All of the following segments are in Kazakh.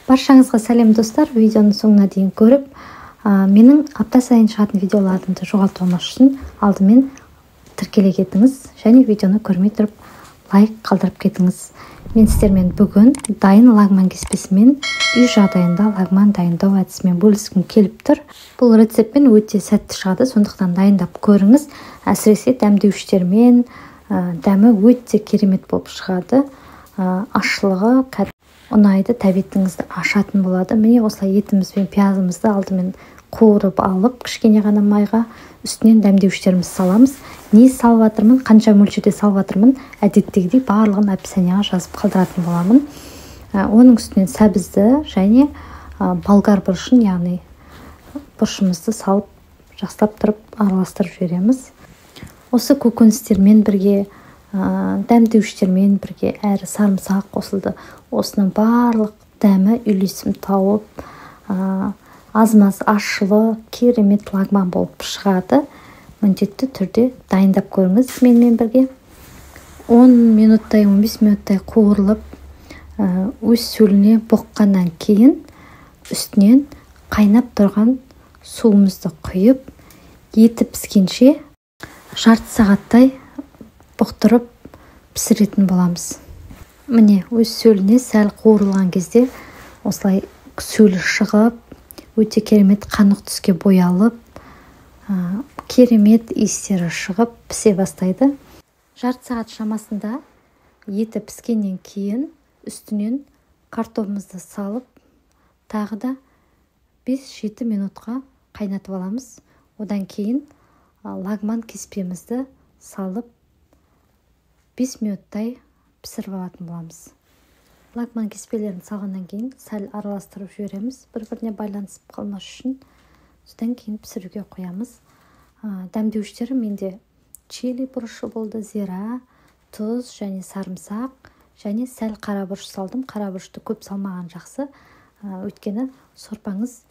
Баршаңызға сәлем достар. Видеоны соңына дейін көріп, менің апта сайын шығатын видеоларымды жоғалтпамас үшін алдымен тіркеле кетіңіз және видеоны көрмей тұрып лайк қалдырып кетіңіз. Мен сіздермен бүгін дайын лагман кеспесімен үй жағдайында лагман дайындау әдісімен бөліскім келіп тұр. Бұл рецептпен өте сәтті шығады, сондықтан дайындап көріңіз. Әсіресе дәмдеуіштермен дәмі өте керемет болып шығады. Ашылығы ұнайды, тәбетіңізді ашатын болады. Міне осылай етіміз бен пиязымызды алдымен қуырып алып, кішкене ғана майға үстінен дәмдеуіштерімізді саламыз. Не салып жатырмын, қанша мөлшерде салып жатырмын, әдеттегідей барлығын описанияға жазып қалдыратын боламын. Оның үстінен сәбізді және болгар бұрышын, яғни бұрышымызды салып, жақсылап тұрып араластырып жібереміз. Осы көкөністермен бірге, дәмдеуіштермен бірге әрі сарымсақ қосылды. Осының барлық дәмі үйлесім тауып, аз-маз ашылы керемет лагман болып шығады. Міндетті түрде дайындап көріңіз менімен бірге. 10 минуттай, 15 минуттай қуырылып, өз сөліне боққаннан кейін үстінен қайнап тұрған суымызды құйып, еті піскенше жарты сағаттай бұқтырып пісіретін боламыз. Міне өз сөліне сәл қуырылған кезде осылай сөлі шығып, өте керемет қанық түске боялып, керемет иістері шығып пісе бастайды. Жарты сағат шамасында еті піскеннен кейін үстінен картопымызды салып, тағы да 5-7 минутқа қайнатып аламыз. Одан кейін лагман кеспемізді салып 5 минуттай пісіріп алатын боламыз. Лагман кеспелерін салғаннан кейін сәл араластырып жібереміз, бір-біріне байланысып қалмас үшін. Содан кейін пісіруге қоямыз. Дәмдеуіштері менде чили бұрышы болды, зира, тұз және сарымсақ және сәл қара бұрыш салдым. Қара бұрышты көп салмаған жақсы. Өйткені сорпаңыз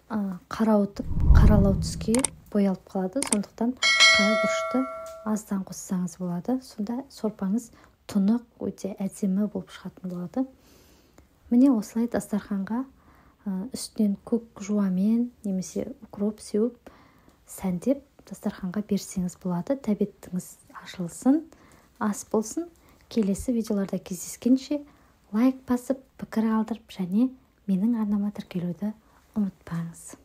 қарауытып, қаралау түске боялып қалады. Сондықтан қара бұрышты аздан қоссаңыз болады. Сонда сорпаңыз тұнық, өте әдемі болып шығатын болады. Міне осылай дастарханға үстінен көк жуамен немесе укроп сеуіп, сәндеп дастарханға берсеңіз болады. Тәбетіңіз ашылсын, ас болсын. Келесі видеоларда кездескенше лайк басып, пікір қалдырып және менің арнама тіркелуді ұмытпаңыз.